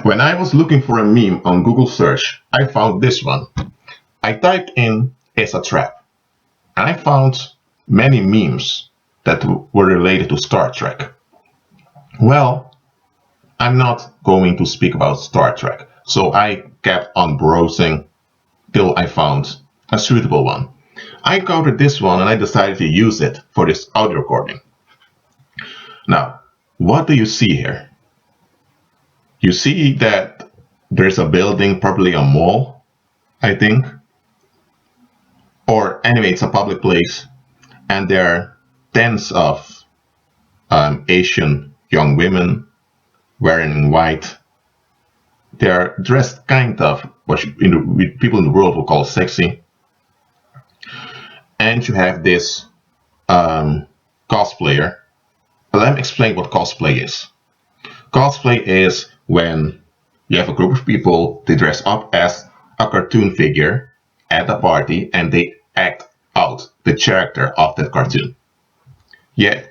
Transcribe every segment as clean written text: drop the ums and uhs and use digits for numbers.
When I was looking for a meme on Google search, I found this one. I typed in "it's a trap" and I found many memes that were related to Star Trek. Well, I'm not going to speak about Star Trek, so I kept on browsing till I found a suitable one. I encountered this one and I decided to use it for this audio recording. Now, what do you see here? You see that there's a building, probably a mall, I think. Or anyway, it's a public place, and there are tens of Asian young women wearing white. They are dressed kind of what people in the world will call sexy. And you have this cosplayer. Let me explain what cosplay is. Cosplay is when you have a group of people, they dress up as a cartoon figure at a party and they act out the character of that cartoon. Yeah,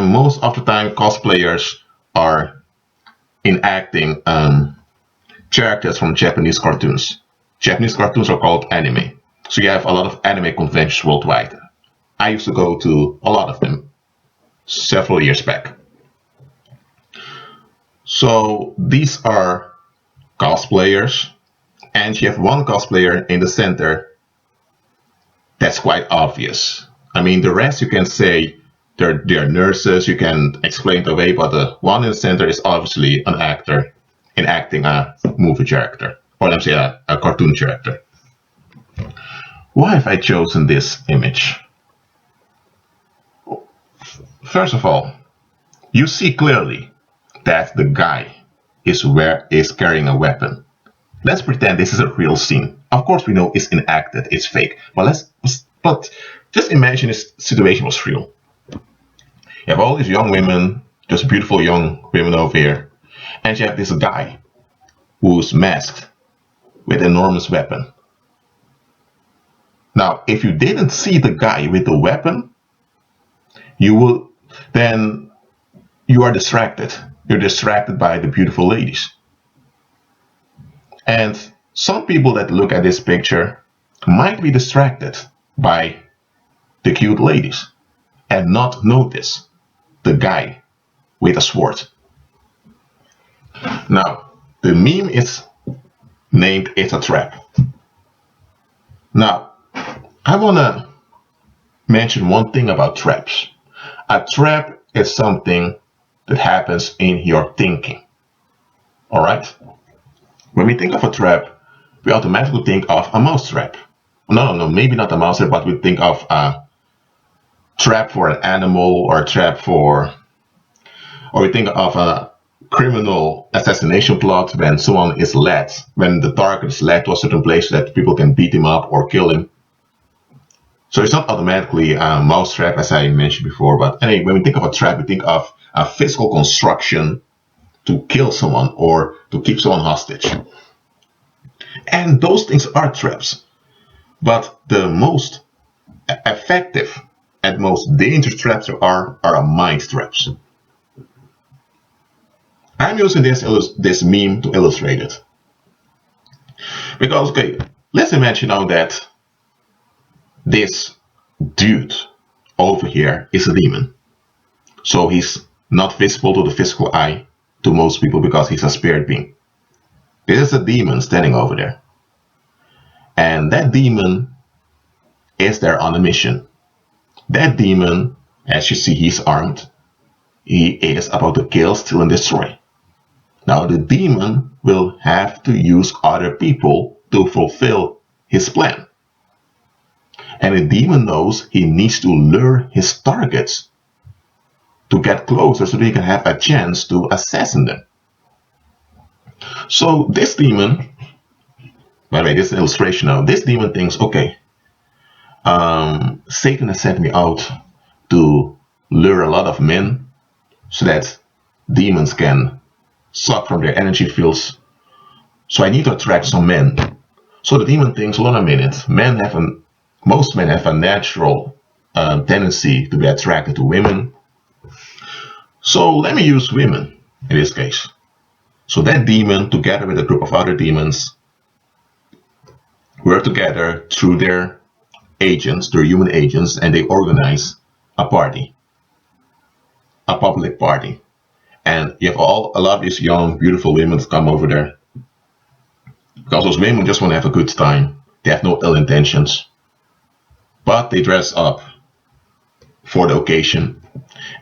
most of the time cosplayers are enacting characters from Japanese cartoons. Japanese cartoons are called anime. So you have a lot of anime conventions worldwide. I used to go to a lot of them several years back. So these are cosplayers, and you have one cosplayer in the center. That's quite obvious. I mean, the rest you can say they're nurses, you can explain it away, but the one in the center is obviously an actor enacting a movie character, or let me say a cartoon character. Why have I chosen this image? First of all, you see clearly that the guy is carrying a weapon. Let's pretend this is a real scene. Of course, we know it's enacted, it's fake, but just imagine this situation was real. You have all these young women, just beautiful young women over here, and you have this guy who's masked with an enormous weapon. Now, if you didn't see the guy with the weapon, then you are distracted. You're distracted by the beautiful ladies. And some people that look at this picture might be distracted by the cute ladies and not notice the guy with a sword. Now, the meme is named "It's a Trap." Now, I want to mention one thing about traps. A trap is something that happens in your thinking. All right? When we think of a trap, we automatically think of a mousetrap. No, maybe not a mousetrap, but we think of a trap for an animal, or a trap or we think of a criminal assassination plot when the target is led to a certain place so that people can beat him up or kill him. So it's not automatically a mousetrap, as I mentioned before, but anyway, when we think of a trap, we think of a physical construction to kill someone or to keep someone hostage. And those things are traps. But the most effective and most dangerous traps there are mind traps. I'm using this meme to illustrate it. Because, okay, let's imagine now that this dude over here is a demon. So he's not visible to the physical eye to most people because he's a spirit being. This is a demon standing over there. And that demon is there on a mission. That demon, as you see, he's armed. He is about to kill, steal, and destroy. Now the demon will have to use other people to fulfill his plan. And the demon knows he needs to lure his targets to get closer so that he can have a chance to assassinate them. So this demon, by the way, this is an illustration now, this demon thinks, okay, Satan has sent me out to lure a lot of men so that demons can suck from their energy fields. So I need to attract some men. So the demon thinks, hold on a minute, most men have a natural tendency to be attracted to women. So let me use women in this case. So that demon, together with a group of other demons, were together through their agents, their human agents, and they organize a party, a public party. And you have a lot of these young, beautiful women come over there because those women just want to have a good time. They have no ill intentions, but they dress up for the occasion.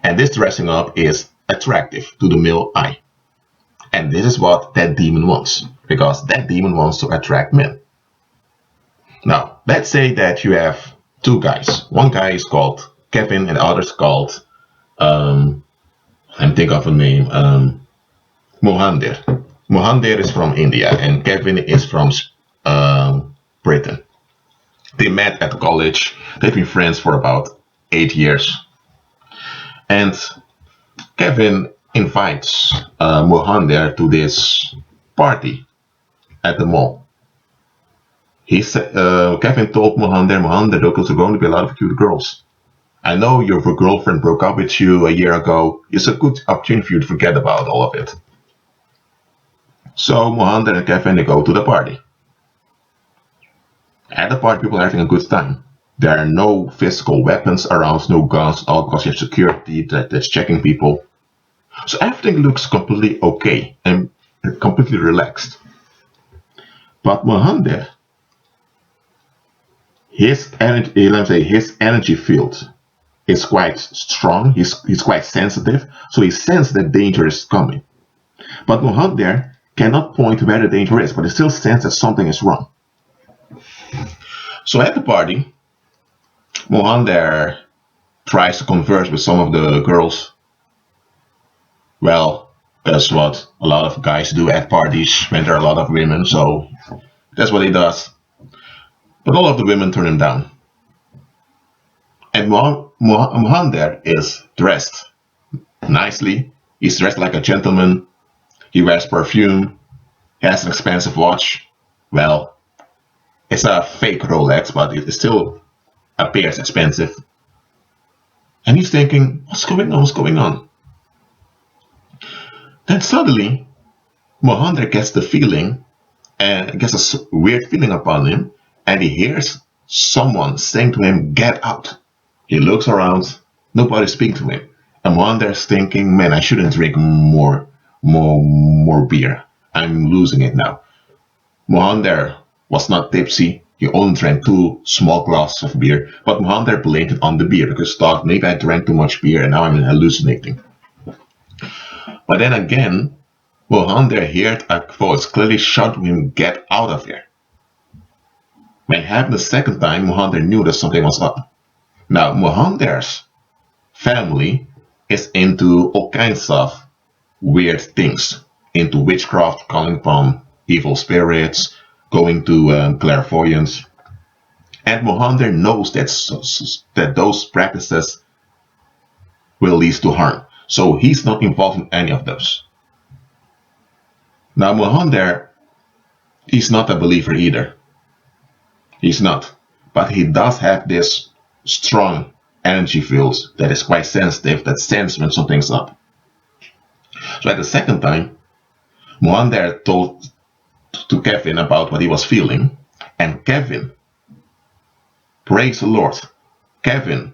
And this dressing up is attractive to the male eye. And this is what that demon wants, because that demon wants to attract men. Now, let's say that you have two guys. One guy is called Kevin and the other is called, I'm thinking of a name, Mohandir. Mohandir is from India and Kevin is from Britain. They met at college. They've been friends for about 8 years. And Kevin invites Mohandir to this party at the mall. Kevin told Mohandir, there's going to be a lot of cute girls. I know your girlfriend broke up with you a year ago. It's a good opportunity for you to forget about all of it. So Mohandir and Kevin, they go to the party. At the party, people are having a good time. There are no physical weapons around, no guns, all because you have security that's checking people. So everything looks completely okay and completely relaxed. But Mohandir, his energy field is quite strong. He's quite sensitive, so he senses that danger is coming. But Mohandir cannot point where the danger is, but he still senses that something is wrong. So at the party, Mohandir tries to converse with some of the girls. Well, that's what a lot of guys do at parties when there are a lot of women, so that's what he does. But all of the women turn him down. And Mohandir is dressed nicely. He's dressed like a gentleman. He wears perfume. He has an expensive watch. Well, it's a fake Rolex, but it still appears expensive. And he's thinking, what's going on? What's going on? Then suddenly, Mohandir gets the feeling, and gets a weird feeling upon him, and he hears someone saying to him, "Get out." He looks around, nobody's speaking to him. And Mohandir's thinking, man, I shouldn't drink more beer. I'm losing it now. Mohandir was not tipsy. He only drank 2 small glasses of beer, but Mohandir blamed it on the beer because he thought maybe I drank too much beer and now I'm hallucinating. But then again, Mohandir heard a voice clearly shout to him, "Get out of here." When it happened the second time, Mohandir knew that something was up. Now, Mohandir's family is into all kinds of weird things, into witchcraft, calling upon evil spirits, going to clairvoyance. And Mohandir knows that those practices will lead to harm. So he's not involved in any of those. Now, Mohandir, he's not a believer either. He's not. But he does have this strong energy field that is quite sensitive, that senses when something's up. So at the second time, Mohandir told to Kevin about what he was feeling, and Kevin, praise the Lord, Kevin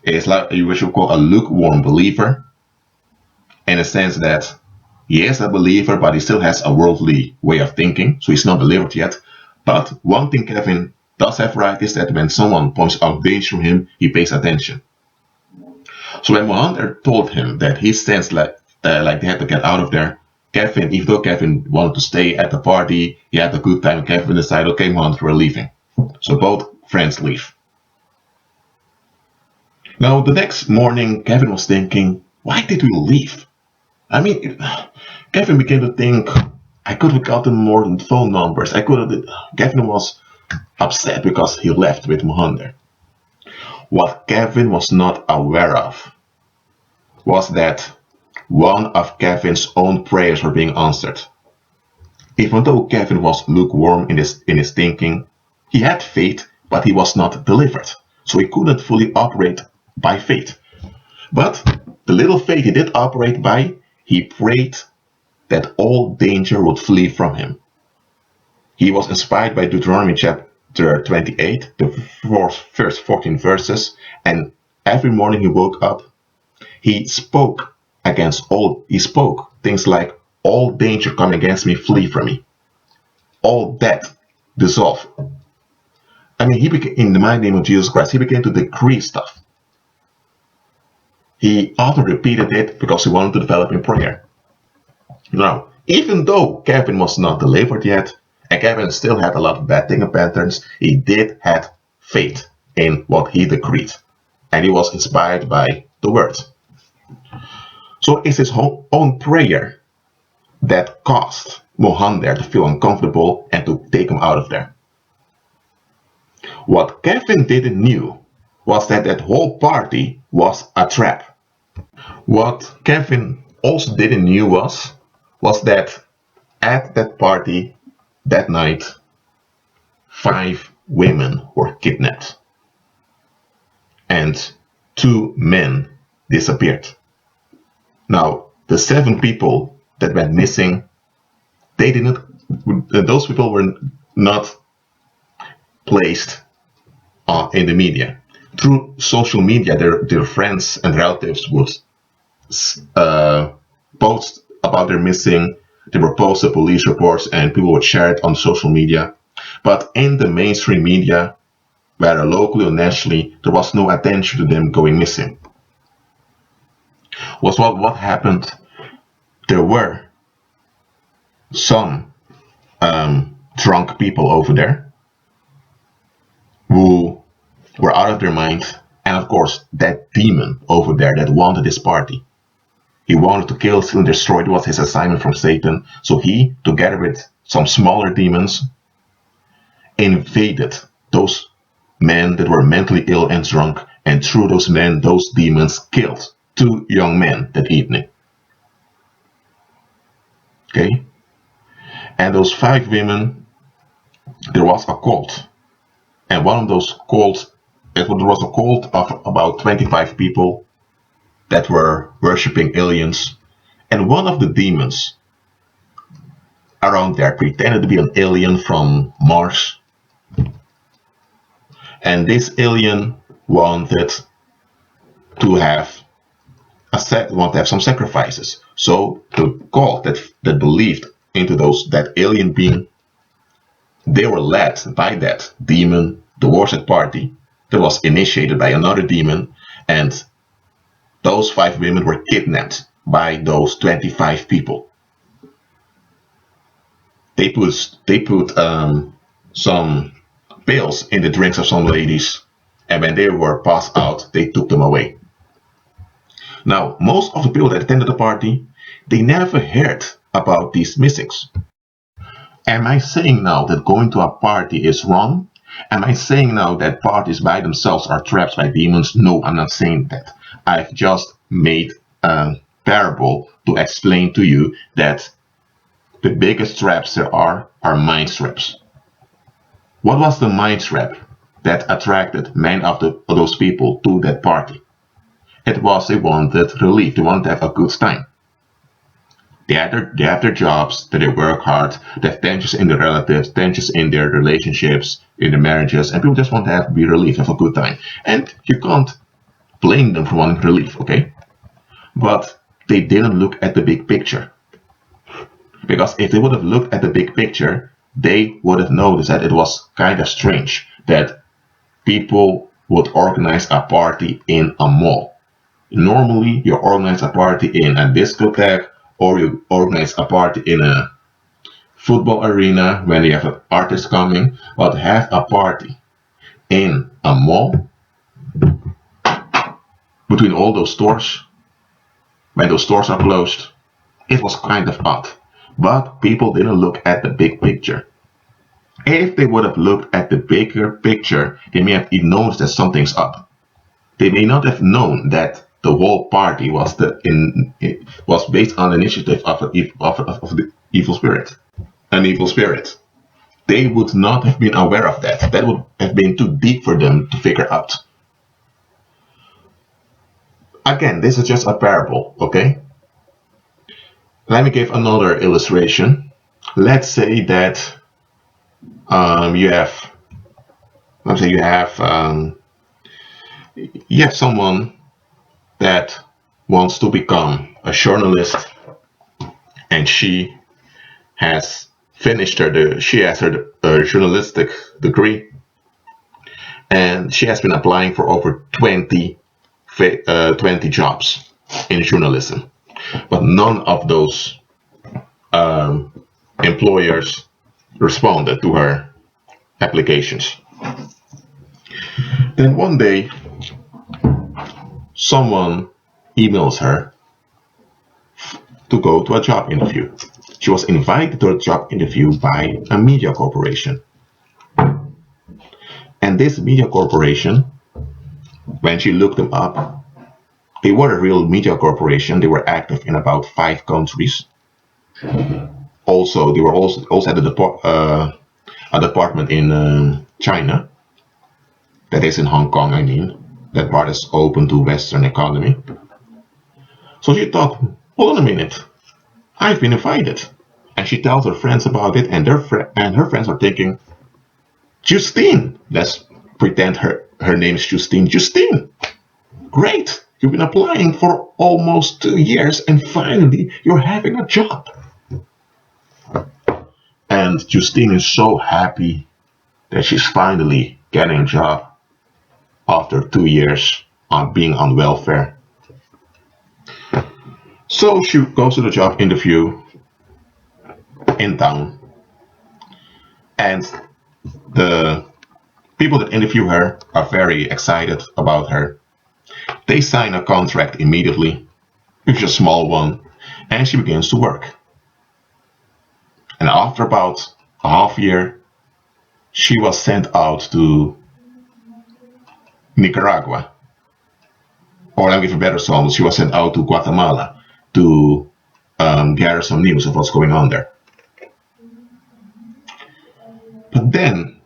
is like what you call a lukewarm believer, in a sense that he is a believer, but he still has a worldly way of thinking, so he's not delivered yet. But one thing Kevin does have right is that when someone points out danger to him, he pays attention. So when Mohandir told him that he sensed like they had to get out of there, Kevin, even though Kevin wanted to stay at the party, he had a good time, Kevin decided, okay, Mohandir, we're leaving. So both friends leave. Now, the next morning, Kevin was thinking, why did we leave? I mean, Kevin began to think, I could have gotten more phone numbers. Kevin was upset because he left with Mohandir. What Kevin was not aware of was that one of Kevin's own prayers were being answered. Even though Kevin was lukewarm in his thinking, he had faith, but he was not delivered. So he couldn't fully operate by faith. But the little faith he did operate by, he prayed that all danger would flee from him. He was inspired by Deuteronomy chapter 28, the first 14 verses, and every morning he woke up, he spoke things like, all danger come against me, flee from me. All death dissolve. I mean, he became, in the mighty name of Jesus Christ, he began to decree stuff. He often repeated it because he wanted to develop in prayer. Now, even though Kevin was not delivered yet, and Kevin still had a lot of bad thinking patterns, he did have faith in what he decreed. And he was inspired by the word. So it's his own prayer that caused Mohan there to feel uncomfortable and to take him out of there. What Kevin didn't knew was that that whole party was a trap. What Kevin also didn't knew was that at that party that night, 5 women were kidnapped and 2 men disappeared. Now, the 7 people that went missing, those people were not placed in the media. Through social media, their friends and relatives would post about their missing. They were posted police reports and people would share it on social media. But in the mainstream media, whether locally or nationally, there was no attention to them going missing. What happened? There were some drunk people over there who were out of their mind, and of course that demon over there that wanted this party. He wanted to kill, steal, and destroy. It was his assignment from Satan. So he, together with some smaller demons, invaded those men that were mentally ill and drunk, and through those demons killed 2 young men that evening. Okay? And those 5 women, there was a cult. And one of those cults, there was a cult of about 25 people that were worshipping aliens. And one of the demons around there pretended to be an alien from Mars. And this alien wanted to have some sacrifices. So the cult that believed into that alien being, they were led by that demon towards that party that was initiated by another demon, and those 5 women were kidnapped by those 25 people. They put some pills in the drinks of some ladies, and when they were passed out, they took them away. Now, most of the people that attended the party, they never heard about these missings. Am I saying now that going to a party is wrong? Am I saying now that parties by themselves are traps by demons? No, I'm not saying that. I've just made a parable to explain to you that the biggest traps there are mind traps. What was the mind trap that attracted many of those people to that party? It was they wanted relief, they wanted to have a good time. They have their jobs, that they work hard, they have tensions in their relatives, tensions in their relationships, in their marriages, and people just want to be relief, have a good time. And you can't blame them for wanting relief, okay? But they didn't look at the big picture. Because if they would have looked at the big picture, they would have noticed that it was kind of strange that people would organize a party in a mall. Normally, you organize a party in a discotheque, or you organize a party in a football arena when you have an artist coming, but have a party in a mall between all those stores, when those stores are closed, it was kind of odd. But people didn't look at the big picture. If they would have looked at the bigger picture, they may have even noticed that something's up. They may not have known that the whole party was based on the initiative of the evil spirit, an evil spirit. They would not have been aware of that. That would have been too deep for them to figure out. Again, this is just a parable, okay? Let me give another illustration. Let's say that you have, let's say you have someone that wants to become a journalist, and she has finished she has her journalistic degree, and she has been applying for over 20 jobs in journalism, but none of those um, employers responded to her applications. Then one day, someone emails her to go to a job interview. She was invited to a job interview by a media corporation. And this media corporation, when she looked them up, they were a real media corporation. They were active in about 5 countries. Also, they were also had a department in China. That is in Hong Kong, I mean. That part is open to Western economy. So she thought, hold on a minute, I've been invited. And she tells her friends about it, and her friends are thinking, Justine, let's pretend her name is Justine. Justine, great, you've been applying for almost 2 years, and finally you're having a job. And Justine is so happy that she's finally getting a job after 2 years on being on welfare. So she goes to the job interview in town, and the people that interview her are very excited about her. They sign a contract immediately, which is a small one, and she begins to work. And after about a half year, she was sent out to Nicaragua. Or let me give a better example, she was sent out to Guatemala to gather some news of what's going on there. But then,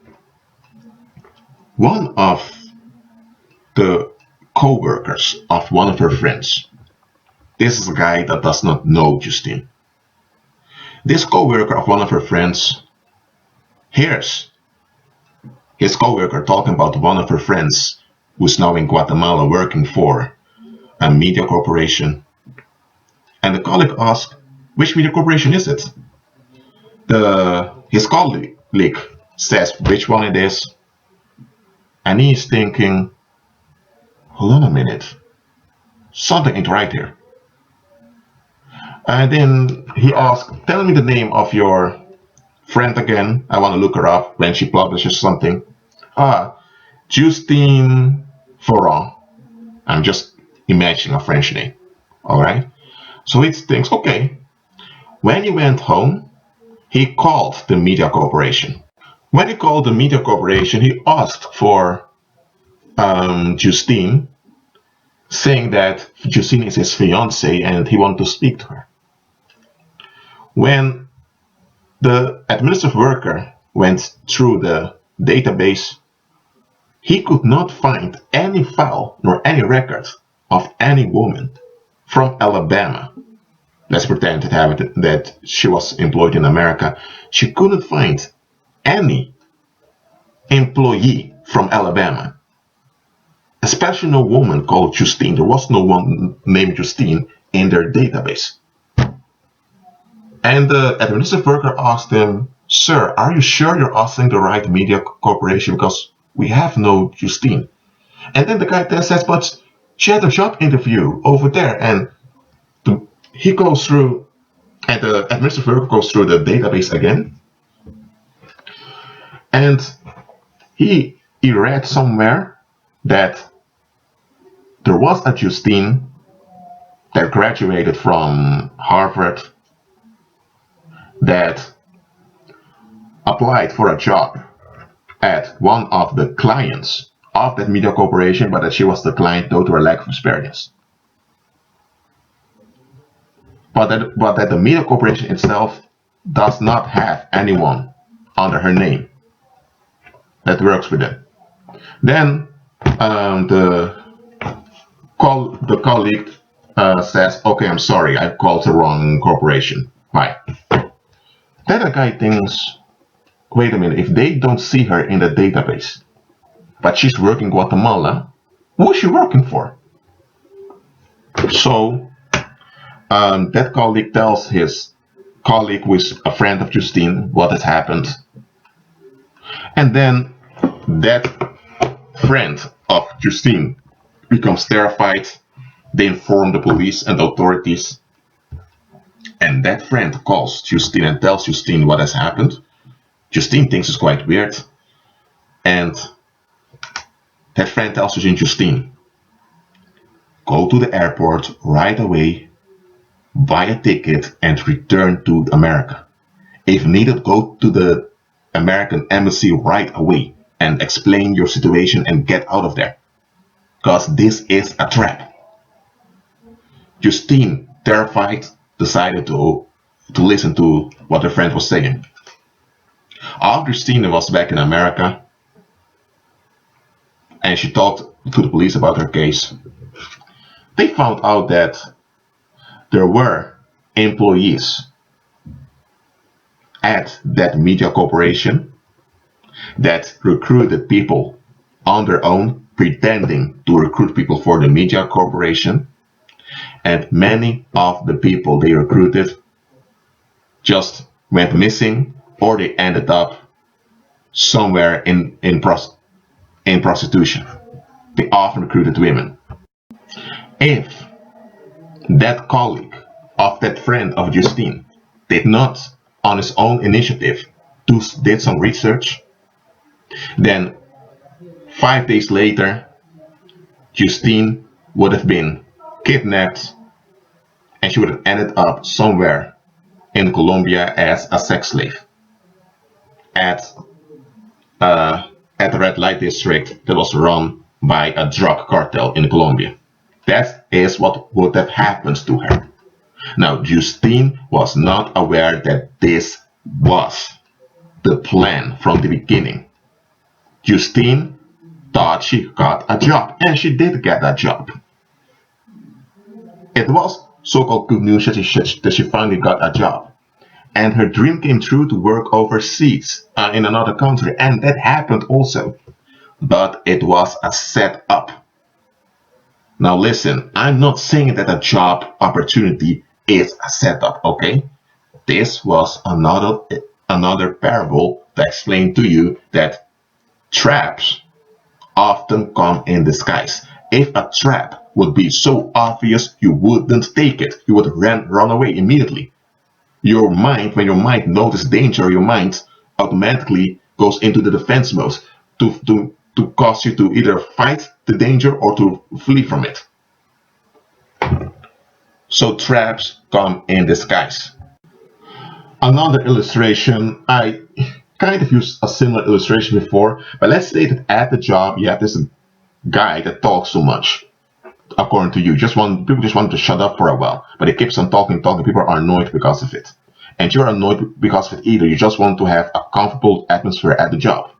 one of the co-workers of one of her friends, this is a guy that does not know Justine. This co-worker of one of her friends hears his co-worker talking about one of her friends who's now in Guatemala working for a media corporation. And the colleague asks, which media corporation is it? His colleague says which one it is, and he's thinking, hold on a minute, something ain't right here. And then he asks, tell me the name of your friend again. I want to look her up when she publishes something. Justine Foran. I'm just imagining a French name. All right. So he thinks, okay. When he went home, he called the media corporation. When he called the media corporation, he asked for Justine, saying that Justine is his fiancée and he wanted to speak to her. When the administrative worker went through the database, he could not find any file nor any record of any woman from Alabama. Let's pretend that she was employed in America. She couldn't find any employee from Alabama, especially no woman called Justine. There was no one named Justine in their database. And the administrative worker asked him, sir, are you sure you're asking the right media corporation? Because we have no Justine. And then the guy there says, but she had a job interview over there. And he goes through, and the administrative worker goes through the database again. And he read somewhere that there was a Justine that graduated from Harvard that applied for a job at one of the clients of that media corporation, but that she was the client due to her lack of experience. But that the media corporation itself does not have anyone under her name that works with them. Then the colleague says, okay, I'm sorry, I called the wrong corporation. Bye. Then the guy thinks, wait a minute, if they don't see her in the database, but she's working in Guatemala, who is she working for? So that colleague tells his colleague, who is a friend of Justine, what has happened. And then that friend of Justine becomes terrified. They inform the police and the authorities. And that friend calls Justine and tells Justine what has happened. Justine thinks it's quite weird. And that friend tells Justine, go to the airport right away, buy a ticket, and return to America. If needed, go to the American embassy right away and explain your situation and get out of there. Because this is a trap. Justine, terrified, decided to listen to what her friend was saying. After Justine was back in America and she talked to the police about her case, they found out that there were employees at that media corporation that recruited people on their own, pretending to recruit people for the media corporation. And many of the people they recruited just went missing, or they ended up somewhere in prostitution. They often recruited women. If that colleague of that friend of Justine did not, on his own initiative, did some research, then 5 days later, Justine would have been kidnapped and she would have ended up somewhere in Colombia as a sex slave at the red light district that was run by a drug cartel in Colombia. That is what would have happened to her. Now, Justine was not aware that this was the plan from the beginning. Justine thought she got a job, and she did get a job. It was so-called good news that she finally got a job. And her dream came true to work overseas in another country, and that happened also. But it was a setup. Now listen, I'm not saying that a job opportunity is a setup, okay? This was another parable to explain to you that traps often come in disguise. If a trap would be so obvious, you wouldn't take it. You would run away immediately. Your mind, when your mind notices danger, your mind automatically goes into the defense mode to cause you to either fight the danger or to flee from it. So traps come in disguise. Another illustration, I kind of used a similar illustration before, but let's say that at the job you have this guy that talks so much. According to you, people just want to shut up for a while, but he keeps on talking. People are annoyed because of it, and you're annoyed because of it either. You just want to have a comfortable atmosphere at the job.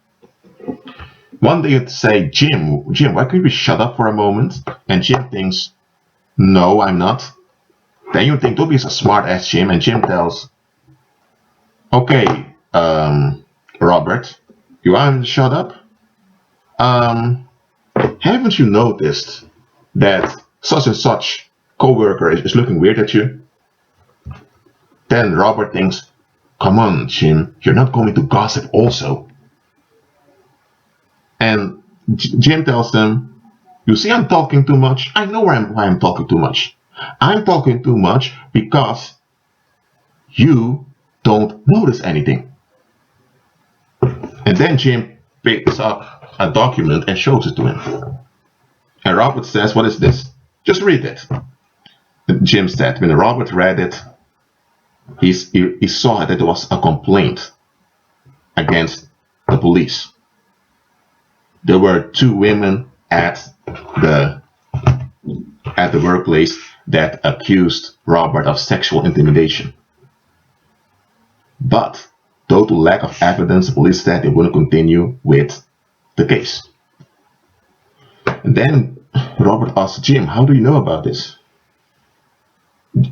One day you'd say, Jim, why can't we shut up for a moment? And Jim thinks, no, I'm not. Then you think, don't be so smart ass, Jim. And Jim tells, okay, Robert, you want to shut up? Haven't you noticed that such and such co-worker is looking weird at you? Then Robert thinks, come on, Jim, you're not going to gossip also. And Jim tells them, you see, I'm talking too much. I know why I'm talking too much. I'm talking too much because you don't notice anything. And then Jim picks up a document and shows it to him. And Robert says, what is this? Just read it. And Jim said, when Robert read it, he saw that it was a complaint against the police. There were 2 women at the workplace that accused Robert of sexual intimidation. But due to lack of evidence, the police said they wouldn't continue with the case. And then Robert asked Jim, how do you know about this?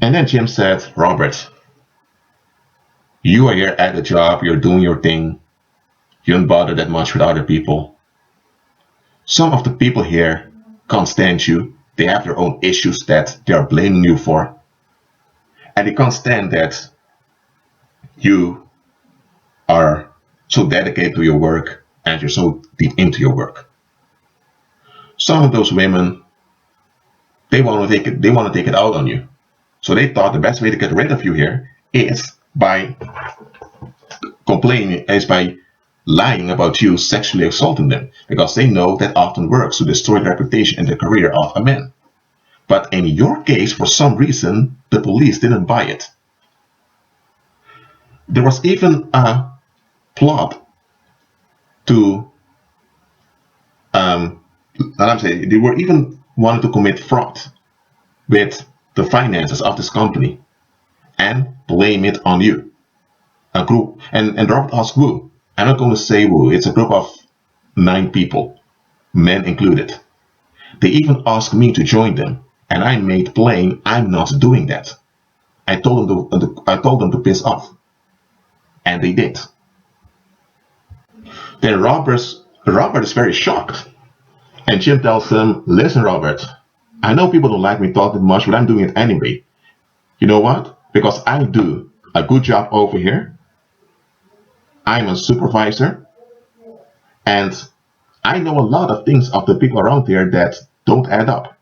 And then Jim said, Robert, you are here at the job, you're doing your thing, you don't bother that much with other people. Some of the people here can't stand you. They have their own issues that they are blaming you for. And they can't stand that you are so dedicated to your work and you're so deep into your work. Some of those women, they want to take it out on you. So they thought the best way to get rid of you here is by lying about you sexually assaulting them, because they know that often works to destroy the reputation and the career of a man. But in your case, for some reason, the police didn't buy it. There was even a plot to, they were even wanted to commit fraud with the finances of this company and blame it on you. A group, and Robert asked who. I'm not going to say who. It's a group of 9 people, men included. They even asked me to join them, and I made plain I'm not doing that. I told them to piss off, and they did. Then Robert is very shocked, and Jim tells him, "Listen, Robert, I know people don't like me talking much, but I'm doing it anyway. You know what? Because I do a good job over here. I'm a supervisor, and I know a lot of things of the people around here that don't add up.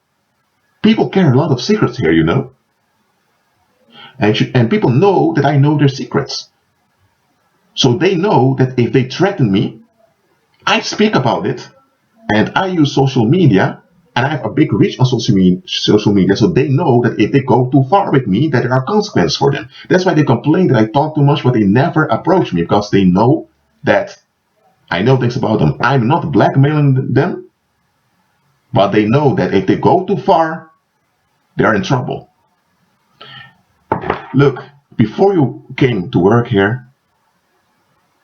People carry a lot of secrets here, you know. And people know that I know their secrets. So they know that if they threaten me, I speak about it, and I use social media, and I have a big reach on social media, so they know that if they go too far with me, that there are consequences for them. That's why they complain that I talk too much, but they never approach me, because they know that I know things about them. I'm not blackmailing them, but they know that if they go too far, they're in trouble. Look, before you came to work here,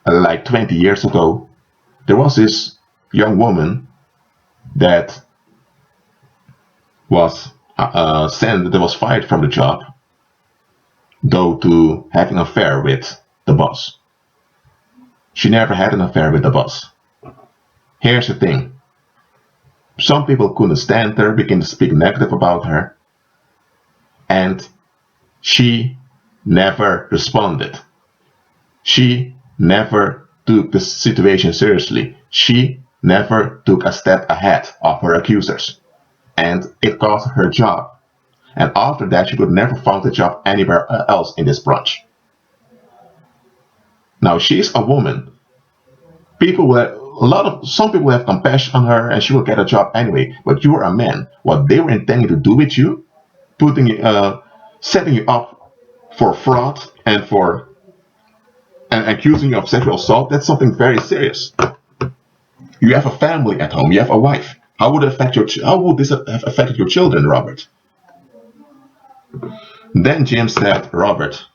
like 20 years ago, there was this young woman that was fired from the job, due to having an affair with the boss. She never had an affair with the boss. Here's the thing. Some people couldn't stand her, began to speak negative about her, and she never responded. She never took the situation seriously. She never took a step ahead of her accusers, and it cost her job. And after that, she could never find a job anywhere else in this branch. Now, she's a woman. Some people have compassion on her, and she will get a job anyway. But you are a man. What they were intending to do with you, setting you up for fraud and accusing you of sexual assault, that's something very serious. You have a family at home. You have a wife. How would this have affected your children, Robert? Then Jim said, Robert,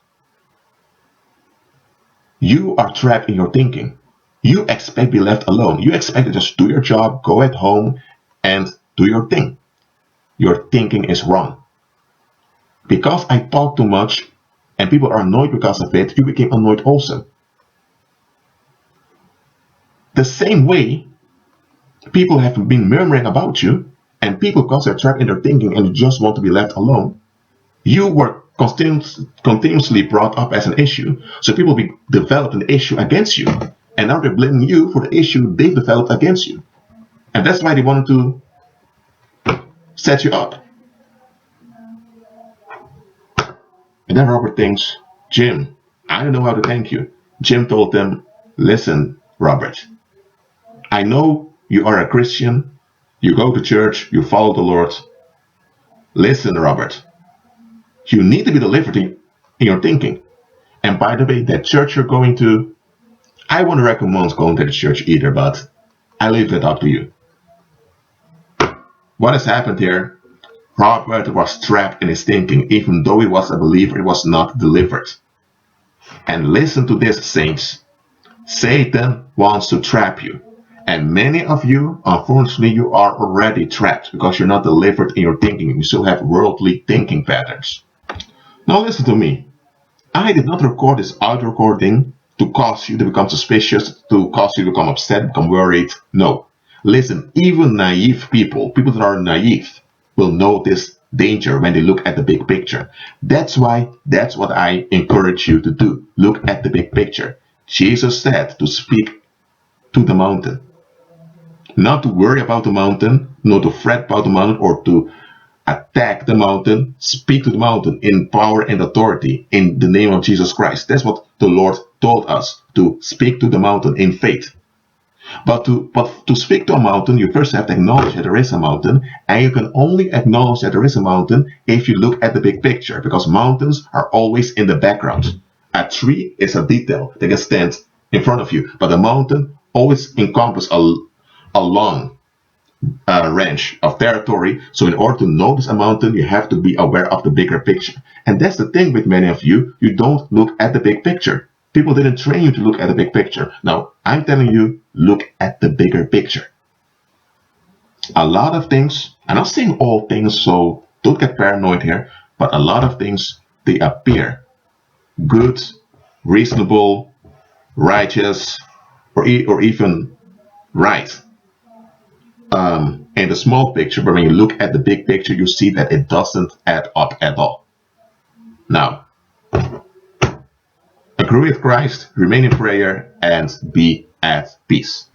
you are trapped in your thinking. You expect to be left alone. You expect to just do your job, go at home, and do your thing. Your thinking is wrong. Because I talk too much, and people are annoyed because of it, you became annoyed also. The same way, people have been murmuring about you, and people, because they're trapped in their thinking and just want to be left alone, you were continuously brought up as an issue. So people developed an issue against you, and now they're blaming you for the issue they've developed against you. And that's why they wanted to set you up. And then Robert thinks, Jim, I don't know how to thank you. Jim told him, listen, Robert, I know you are a Christian, you go to church, you follow the Lord. Listen, Robert, you need to be delivered in your thinking. And by the way, that church you're going to, I wouldn't recommend going to the church either, but I leave that up to you. What has happened here? Robert was trapped in his thinking. Even though he was a believer, he was not delivered. And listen to this, saints. Satan wants to trap you. And many of you, unfortunately, you are already trapped because you're not delivered in your thinking. You still have worldly thinking patterns. Now listen to me. I did not record this audio recording to cause you to become suspicious, to cause you to become upset, become worried. No. Listen, even naive people, people that are naive, will know this danger when they look at the big picture. That's what I encourage you to do. Look at the big picture. Jesus said to speak to the mountain. Not to worry about the mountain, not to fret about the mountain, or to attack the mountain. Speak to the mountain in power and authority in the name of Jesus Christ. That's what the Lord told us, to speak to the mountain in faith. But to speak to a mountain, you first have to acknowledge that there is a mountain, and you can only acknowledge that there is a mountain if you look at the big picture, because mountains are always in the background. A tree is a detail that can stand in front of you, but a mountain always encompasses a long range of territory. So in order to notice a mountain, you have to be aware of the bigger picture. And that's the thing with many of you. You don't look at the big picture. People didn't train you to look at the big picture. Now, I'm telling you, look at the bigger picture. A lot of things, I'm not saying all things, so don't get paranoid here, but a lot of things, they appear good, reasonable, righteous, or even right in the small picture, but when you look at the big picture, you see that it doesn't add up at all. Now, agree with Christ, remain in prayer, and be at peace.